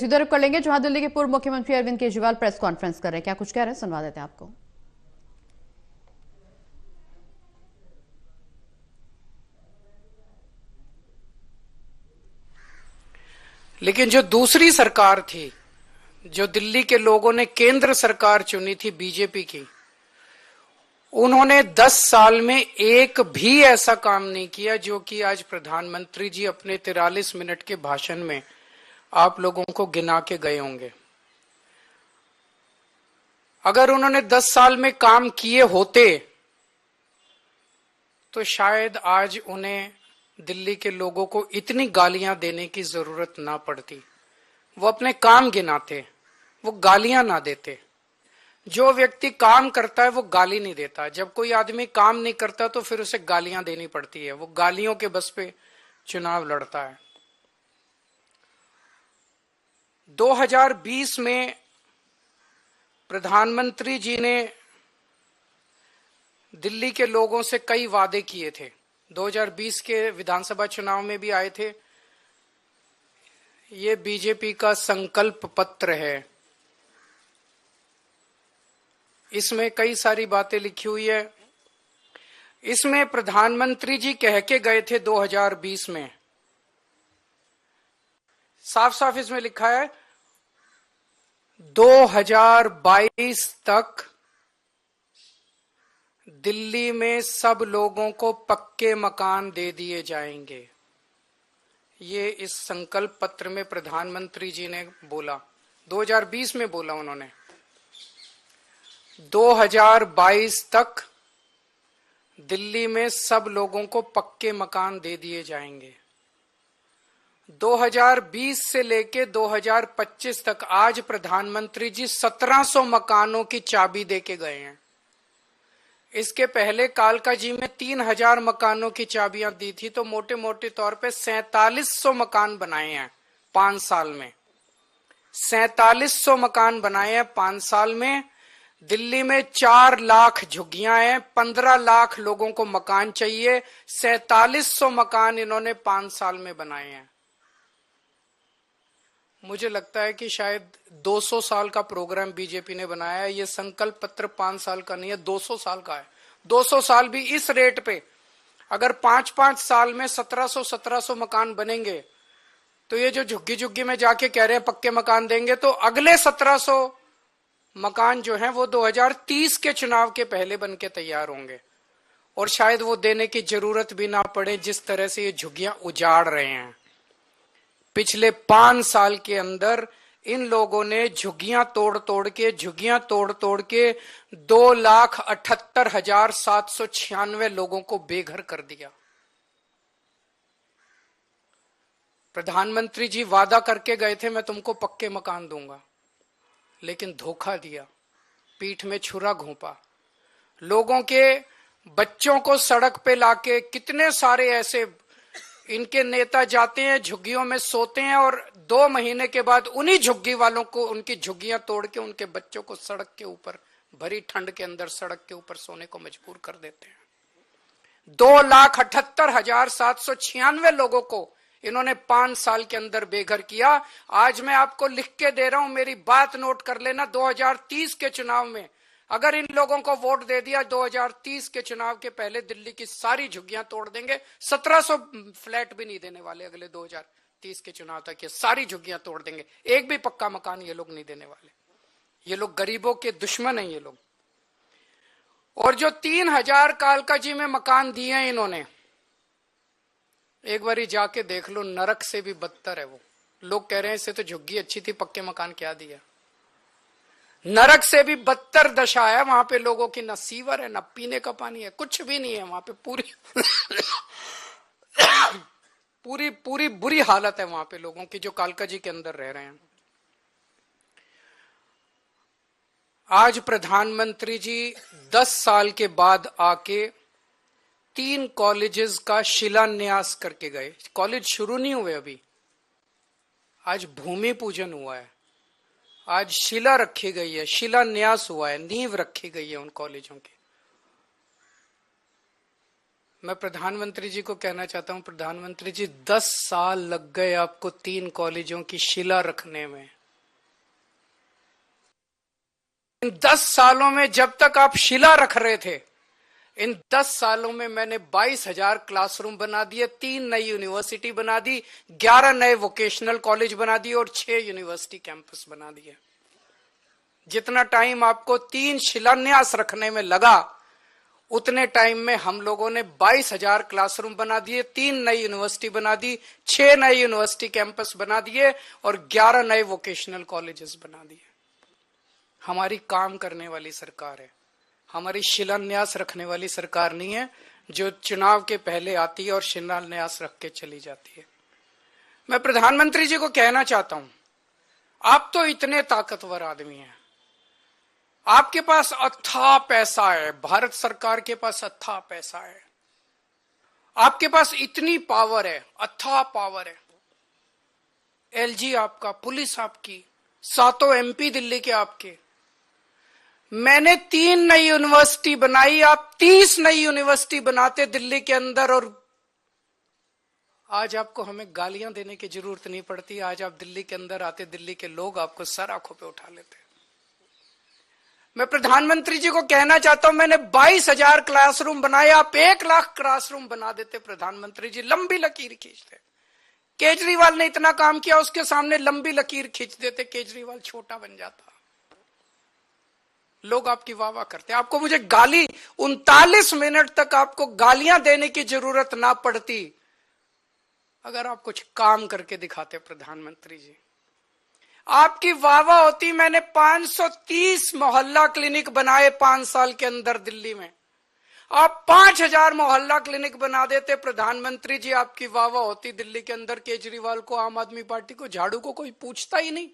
इधर कर लेंगे जहां दिल्ली के पूर्व मुख्यमंत्री अरविंद केजरीवाल प्रेस कॉन्फ्रेंस कर रहे हैं। क्या कुछ कह रहे हैं, सुनवा देते हैं आपको। लेकिन जो दूसरी सरकार थी, जो दिल्ली के लोगों ने केंद्र सरकार चुनी थी बीजेपी की, उन्होंने 10 साल में एक भी ऐसा काम नहीं किया जो कि आज प्रधानमंत्री जी अपने 43 मिनट के भाषण में आप लोगों को गिना के गए होंगे। अगर उन्होंने 10 साल में काम किए होते तो शायद आज उन्हें दिल्ली के लोगों को इतनी गालियां देने की जरूरत ना पड़ती। वो अपने काम गिनाते, वो गालियां ना देते। जो व्यक्ति काम करता है वो गाली नहीं देता। जब कोई आदमी काम नहीं करता तो फिर उसे गालियां देनी पड़ती है। वो गालियों के बस पे चुनाव लड़ता है। 2020 में प्रधानमंत्री जी ने दिल्ली के लोगों से कई वादे किए थे। 2020 के विधानसभा चुनाव में भी आए थे। ये बीजेपी का संकल्प पत्र है। इसमें कई सारी बातें लिखी हुई है। इसमें प्रधानमंत्री जी कह के गए थे 2020 में, साफ साफ इसमें लिखा है 2022 तक दिल्ली में सब लोगों को पक्के मकान दे दिए जाएंगे। ये इस संकल्प पत्र में प्रधानमंत्री जी ने बोला, 2020 में बोला उन्होंने। 2022 तक दिल्ली में सब लोगों को पक्के मकान दे दिए जाएंगे। 2020 से लेके 2025 तक आज प्रधानमंत्री जी 1700 मकानों की चाबी देके गए हैं। इसके पहले कालका जी में 3000 मकानों की चाबियां दी थी, तो मोटे मोटे तौर पे 4700 मकान बनाए हैं 5 साल में। 4700 मकान बनाए हैं 5 साल में। दिल्ली में 4 लाख झुग्गियां हैं, 15 लाख लोगों को मकान चाहिए। 4700 मकान इन्होंने 5 साल में बनाए हैं। मुझे लगता है कि शायद 200 साल का प्रोग्राम बीजेपी ने बनाया है। ये संकल्प पत्र 5 साल का नहीं है, 200 साल का है। 200 साल भी इस रेट पे अगर 5-5 साल में 1700 मकान बनेंगे, तो ये जो झुग्गी झुग्गी में जाके कह रहे हैं पक्के मकान देंगे, तो अगले 1700 मकान जो हैं वो 2030 के चुनाव के पहले बन के तैयार होंगे। और शायद वो देने की जरूरत भी ना पड़े, जिस तरह से ये झुग्गियां उजाड़ रहे हैं। पिछले 5 साल के अंदर इन लोगों ने झुग्गियां तोड़ तोड़ के 2,78,796 लोगों को बेघर कर दिया। प्रधानमंत्री जी वादा करके गए थे मैं तुमको पक्के मकान दूंगा, लेकिन धोखा दिया, पीठ में छुरा घोंपा। लोगों के बच्चों को सड़क पे लाके, कितने सारे ऐसे इनके नेता जाते हैं झुग्गियों में सोते हैं, और 2 महीने के बाद उन्हीं झुग्गी वालों को उनकी झुग्गियां तोड़ के उनके बच्चों को सड़क के ऊपर, भरी ठंड के अंदर सड़क के ऊपर सोने को मजबूर कर देते हैं। 2,78,796 लोगों को इन्होंने 5 साल के अंदर बेघर किया। आज मैं आपको लिख के दे रहा हूं, मेरी बात नोट कर लेना। 2030 के चुनाव में अगर इन लोगों को वोट दे दिया, 2030 के चुनाव के पहले दिल्ली की सारी झुग्गियां तोड़ देंगे। 1700 फ्लैट भी नहीं देने वाले अगले 2030 के चुनाव तक। ये सारी झुग्गियां तोड़ देंगे। एक भी पक्का मकान ये लोग नहीं देने वाले। ये लोग गरीबों के दुश्मन हैं ये लोग। और जो 3000 कालका जी में मकान दिए हैं इन्होंने, एक बारी जाके देख लो, नरक से भी बदतर है वो। लोग कह रहे हैं इससे तो झुग्गी अच्छी थी, पक्के मकान क्या दिया। नरक से भी बदतर दशा है वहां पे। लोगों की न सीवर है, न पीने का पानी है, कुछ भी नहीं है वहां पे। पूरी बुरी हालत है वहां पे लोगों की जो कालका जी के अंदर रह रहे हैं। आज प्रधानमंत्री जी 10 साल के बाद आके 3 कॉलेजेस का शिलान्यास करके गए। कॉलेज शुरू नहीं हुए अभी, आज भूमि पूजन हुआ है, आज शिला रखी गई है, शिलान्यास हुआ है, नींव रखी गई है उन कॉलेजों की। मैं प्रधानमंत्री जी को कहना चाहता हूं, प्रधानमंत्री जी 10 साल लग गए आपको 3 कॉलेजों की शिला रखने में। इन 10 सालों में जब तक आप शिला रख रहे थे, इन 10 सालों में मैंने 22,000 क्लासरूम बना दिए, 3 नई यूनिवर्सिटी बना दी, 11 नए वोकेशनल कॉलेज बना दिए और 6 यूनिवर्सिटी कैंपस बना दिए। जितना टाइम आपको 3 शिलान्यास रखने में लगा, उतने टाइम में हम लोगों ने 22,000 क्लासरूम बना दिए, 3 नई यूनिवर्सिटी बना दी, 6 नए यूनिवर्सिटी कैंपस बना दिए और 11 नए वोकेशनल कॉलेजेस बना दिए। हमारी काम करने वाली सरकार है, हमारी शिलान्यास रखने वाली सरकार नहीं है, जो चुनाव के पहले आती है और शिलान्यास रख के चली जाती है। मैं प्रधानमंत्री जी को कहना चाहता हूं, आप तो इतने ताकतवर आदमी हैं, आपके पास अथाह पैसा है, भारत सरकार के पास अथाह पैसा है, आपके पास इतनी पावर है, अथाह पावर है। एलजी आपका, पुलिस आपकी, 7 एमपी दिल्ली के आपके। मैंने 3 नई यूनिवर्सिटी बनाई, आप 30 नई यूनिवर्सिटी बनाते दिल्ली के अंदर, और आज आपको हमें गालियां देने की जरूरत नहीं पड़ती। आज आप दिल्ली के अंदर आते, दिल्ली के लोग आपको सर आंखों पे उठा लेते। मैं प्रधानमंत्री जी को कहना चाहता हूं, मैंने 22,000 क्लासरूम बनाए, आप 1 लाख क्लासरूम बना देते प्रधानमंत्री जी, लंबी लकीर खींचते। केजरीवाल ने इतना काम किया, उसके सामने लंबी लकीर खींच देते, केजरीवाल छोटा बन जाता। लोग आपकी वाह वाह करते। आपको मुझे गाली 39 मिनट तक आपको गालियां देने की जरूरत ना पड़ती अगर आप कुछ काम करके दिखाते। प्रधानमंत्री जी, आपकी वाह वाह होती। मैंने 530 मोहल्ला क्लिनिक बनाए 5 साल के अंदर दिल्ली में, आप 5,000 मोहल्ला क्लिनिक बना देते प्रधानमंत्री जी, आपकी वाह वाह होती दिल्ली के अंदर। केजरीवाल को, आम आदमी पार्टी को, झाड़ू को कोई पूछता ही नहीं।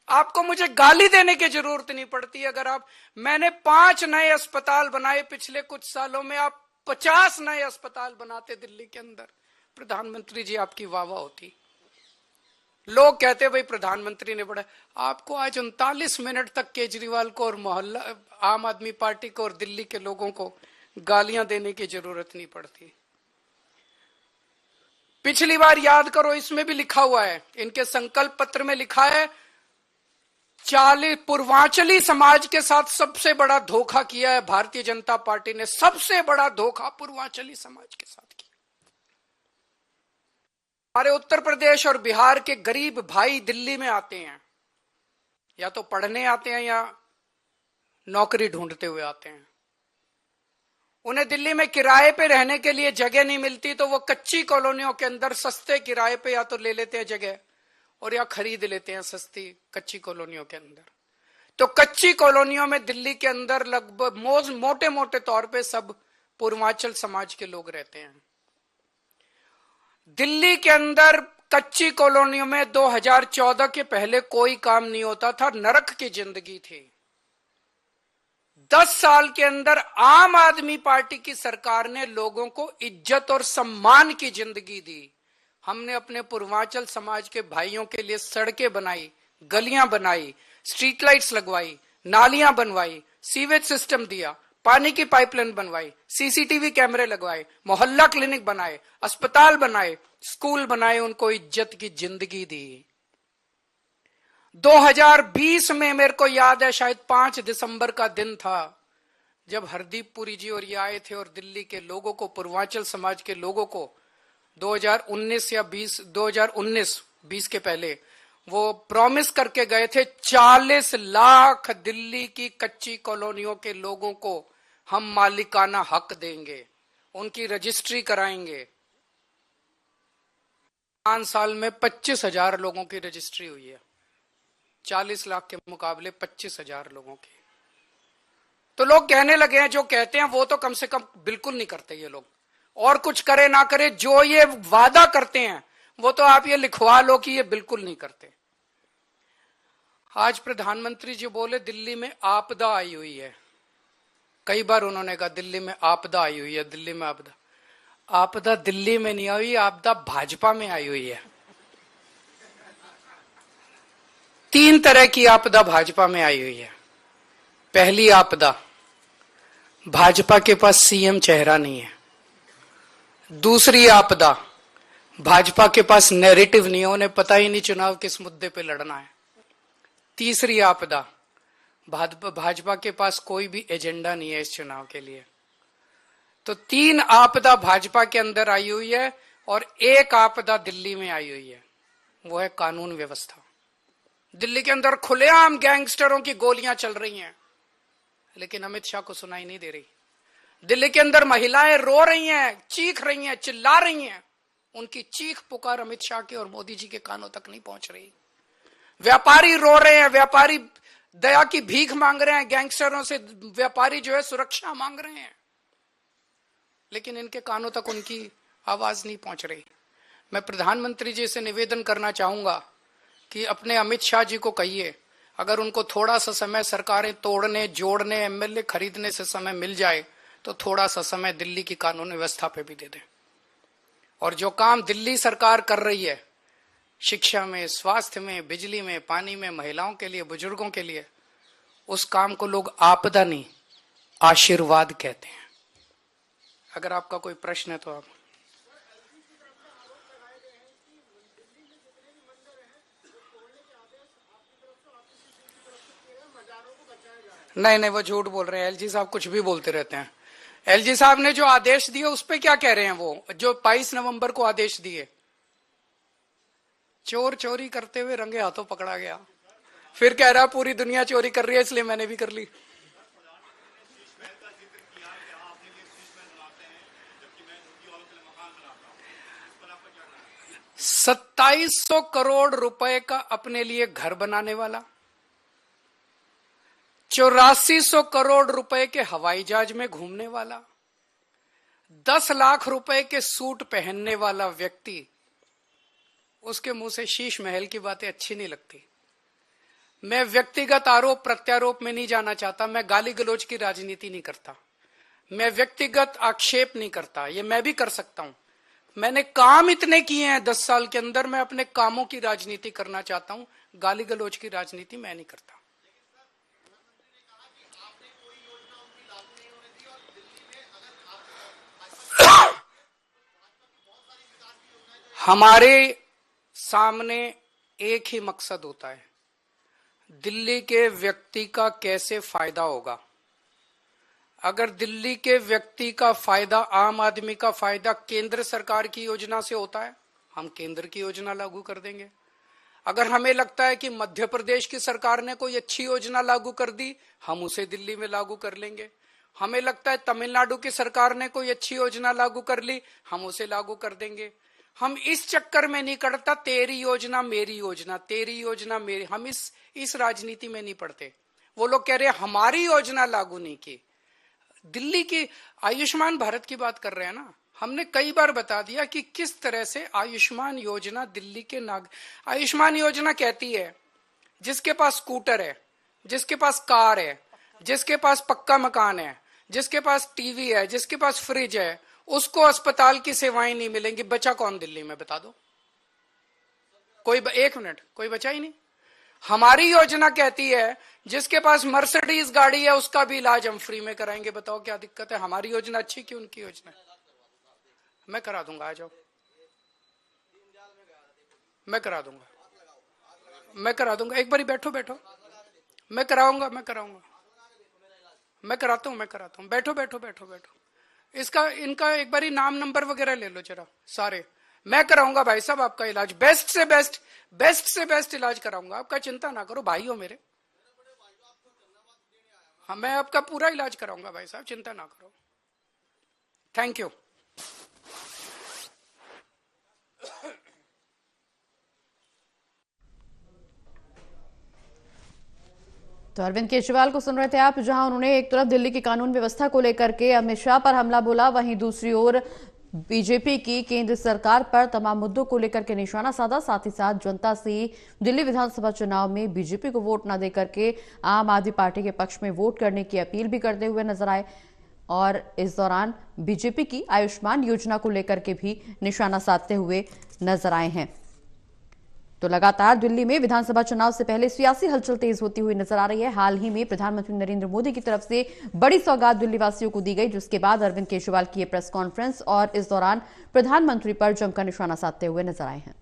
आपको मुझे गाली देने की जरूरत नहीं पड़ती। अगर आप, मैंने 5 नए अस्पताल बनाए पिछले कुछ सालों में, आप 50 नए अस्पताल बनाते दिल्ली के अंदर, प्रधानमंत्री जी आपकी वाह वाह होती। लोग कहते भाई प्रधानमंत्री ने बड़ा, आपको आज 39 मिनट तक केजरीवाल को और मोहल्ला आम आदमी पार्टी को और दिल्ली के लोगों को गालियां देने की जरूरत नहीं पड़ती। पिछली बार याद करो, इसमें भी लिखा हुआ है, इनके संकल्प पत्र में लिखा है, 40 पूर्वांचली समाज के साथ सबसे बड़ा धोखा किया है भारतीय जनता पार्टी ने। सबसे बड़ा धोखा पूर्वांचली समाज के साथ किया। हमारे उत्तर प्रदेश और बिहार के गरीब भाई दिल्ली में आते हैं, या तो पढ़ने आते हैं या नौकरी ढूंढते हुए आते हैं। उन्हें दिल्ली में किराए पे रहने के लिए जगह नहीं मिलती, तो वो कच्ची कॉलोनियों के अंदर सस्ते किराए पे या तो ले लेते हैं जगह, और या खरीद लेते हैं सस्ती कच्ची कॉलोनियों के अंदर। तो कच्ची कॉलोनियों में दिल्ली के अंदर लगभग मोटे मोटे तौर पे सब पूर्वांचल समाज के लोग रहते हैं। दिल्ली के अंदर कच्ची कॉलोनियों में 2014 के पहले कोई काम नहीं होता था, नरक की जिंदगी थी। 10 साल के अंदर आम आदमी पार्टी की सरकार ने लोगों को इज्जत और सम्मान की जिंदगी दी। हमने अपने पूर्वांचल समाज के भाइयों के लिए सड़कें बनाई, गलियां बनाई, स्ट्रीट लाइट्स लगवाई, नालियां बनवाई, सीवेज सिस्टम दिया, पानी की पाइपलाइन बनवाई, सीसीटीवी कैमरे लगवाए, मोहल्ला क्लिनिक बनाए, अस्पताल बनाए, स्कूल बनाए, उनको इज्जत की जिंदगी दी। 2020 में मेरे को याद है, शायद 5 दिसंबर का दिन था, जब हरदीप पुरी जी और ये आए थे और दिल्ली के लोगों को, पूर्वांचल समाज के लोगों को 2019 या 2019 के पहले वो प्रॉमिस करके गए थे, 40 लाख दिल्ली की कच्ची कॉलोनियों के लोगों को हम मालिकाना हक देंगे, उनकी रजिस्ट्री कराएंगे। 5 साल में 25,000 लोगों की रजिस्ट्री हुई है, 40 लाख के मुकाबले 25,000 लोगों की। तो लोग कहने लगे हैं, जो कहते हैं वो तो कम से कम बिल्कुल नहीं करते ये लोग, और कुछ करे ना करे, जो ये वादा करते हैं वो तो आप ये लिखवा लो कि ये बिल्कुल नहीं करते। आज प्रधानमंत्री जी बोले दिल्ली में आपदा आई हुई है, कई बार उन्होंने कहा दिल्ली में आपदा आई हुई है, दिल्ली में आपदा। आपदा दिल्ली में नहीं आई, आपदा भाजपा में आई हुई है। 3 तरह की आपदा भाजपा में आई हुई है। पहली आपदा, भाजपा के पास सीएम चेहरा नहीं है। दूसरी आपदा, भाजपा के पास नैरेटिव नहीं है, उन्हें पता ही नहीं चुनाव किस मुद्दे पे लड़ना है। तीसरी आपदा, भाजपा के पास कोई भी एजेंडा नहीं है इस चुनाव के लिए। तो 3 आपदा भाजपा के अंदर आई हुई है और एक आपदा दिल्ली में आई हुई है, वो है कानून व्यवस्था। दिल्ली के अंदर खुलेआम गैंगस्टरों की गोलियां चल रही हैं, लेकिन अमित शाह को सुनाई नहीं दे रही। दिल्ली के अंदर महिलाएं रो रही हैं, चीख रही हैं, चिल्ला रही हैं, उनकी चीख पुकार अमित शाह के और मोदी जी के कानों तक नहीं पहुंच रही। व्यापारी रो रहे हैं, व्यापारी दया की भीख मांग रहे हैं, गैंगस्टरों से व्यापारी जो है सुरक्षा मांग रहे हैं, लेकिन इनके कानों तक उनकी आवाज नहीं पहुंच रही। मैं प्रधानमंत्री जी से निवेदन करना चाहूंगा कि अपने अमित शाह जी को कहिए, अगर उनको थोड़ा सा समय सरकारें तोड़ने, जोड़ने, एमएलए खरीदने से समय मिल जाए तो थोड़ा सा समय दिल्ली की कानून व्यवस्था पे भी दे दें। और जो काम दिल्ली सरकार कर रही है शिक्षा में, स्वास्थ्य में, बिजली में, पानी में, महिलाओं के लिए, बुजुर्गों के लिए, उस काम को लोग आपदा नहीं आशीर्वाद कहते हैं। अगर आपका कोई प्रश्न है तो आप। नहीं, वो झूठ बोल रहे हैं। एलजी साहब कुछ भी बोलते रहते हैं। एलजी साहब ने जो आदेश दिए उस पे क्या कह रहे हैं? वो जो 22 नवंबर को आदेश दिए, चोर चोरी करते हुए रंगे हाथों पकड़ा गया, फिर कह रहा पूरी दुनिया चोरी कर रही है इसलिए मैंने भी कर ली। ₹2700 करोड़ का अपने लिए घर बनाने वाला, 8400 करोड़ रुपए के हवाई जहाज में घूमने वाला, 10 लाख रुपए के सूट पहनने वाला व्यक्ति, उसके मुंह से शीश महल की बातें अच्छी नहीं लगती। मैं व्यक्तिगत आरोप प्रत्यारोप में नहीं जाना चाहता, मैं गाली गलौज की राजनीति नहीं करता, मैं व्यक्तिगत आक्षेप नहीं करता, ये मैं भी कर सकता हूं। मैंने काम इतने किए हैं 10 साल के अंदर, मैं अपने कामों की राजनीति करना चाहता हूं, गाली गलौज की राजनीति मैं नहीं करता। हमारे सामने एक ही मकसद होता है, दिल्ली के व्यक्ति का कैसे फायदा होगा। अगर दिल्ली के व्यक्ति का फायदा, आम आदमी का फायदा केंद्र सरकार की योजना से होता है, हम केंद्र की योजना लागू कर देंगे। अगर हमें लगता है कि मध्य प्रदेश की सरकार ने कोई अच्छी योजना लागू कर दी, हम उसे दिल्ली में लागू कर लेंगे। हमें लगता है तमिलनाडु की सरकार ने कोई अच्छी योजना लागू कर ली, हम उसे लागू कर देंगे। हम इस चक्कर में नहीं करता तेरी योजना मेरी योजना, तेरी योजना मेरी, हम इस राजनीति में नहीं पड़ते। वो लोग कह रहे हैं हमारी योजना लागू नहीं की। दिल्ली की आयुष्मान भारत की बात कर रहे हैं ना, हमने कई बार बता दिया कि किस तरह से आयुष्मान योजना दिल्ली के आयुष्मान योजना कहती है जिसके पास स्कूटर है, जिसके पास कार है, जिसके पास पक्का मकान है, जिसके पास टीवी है, जिसके पास फ्रिज है, उसको अस्पताल की सेवाएं नहीं मिलेंगी। बचा कौन दिल्ली में, बता दो कोई? एक मिनट, कोई बचा ही नहीं। हमारी योजना कहती है जिसके पास मर्सिडीज गाड़ी है उसका भी इलाज हम फ्री में कराएंगे। बताओ क्या दिक्कत है? हमारी योजना अच्छी कि उनकी योजना? मैं करा दूंगा, आ जाओ, मैं करा दूंगा, मैं करा दूंगा। एक बारी बैठो, मैं कराऊंगा, मैं कराता हूं, बैठो। इनका एक बारी नाम नंबर वगैरह ले लो जरा सारे। मैं कराऊंगा भाई साहब आपका इलाज, बेस्ट से बेस्ट इलाज कराऊंगा आपका, चिंता ना करो, भाई हो मेरे। हाँ, मैं आपका पूरा इलाज कराऊंगा भाई साहब, चिंता ना करो। Thank you. तो अरविंद केजरीवाल को सुन रहे थे आप, जहां उन्होंने एक तरफ दिल्ली की कानून व्यवस्था को लेकर के अमित शाह पर हमला बोला, वहीं दूसरी ओर बीजेपी की केंद्र सरकार पर तमाम मुद्दों को लेकर के निशाना साधा। साथ ही साथ जनता से दिल्ली विधानसभा चुनाव में बीजेपी को वोट न देकर के आम आदमी पार्टी के पक्ष में वोट करने की अपील भी करते हुए नजर आए। और इस दौरान बीजेपी की आयुष्मान योजना को लेकर के भी निशाना साधते हुए नजर आए हैं। तो लगातार दिल्ली में विधानसभा चुनाव से पहले सियासी हलचल तेज होती हुई नजर आ रही है। हाल ही में प्रधानमंत्री नरेंद्र मोदी की तरफ से बड़ी सौगात दिल्ली वासियों को दी गई, जिसके बाद अरविंद केजरीवाल की ये प्रेस कॉन्फ्रेंस और इस दौरान प्रधानमंत्री पर जमकर निशाना साधते हुए नजर आए हैं।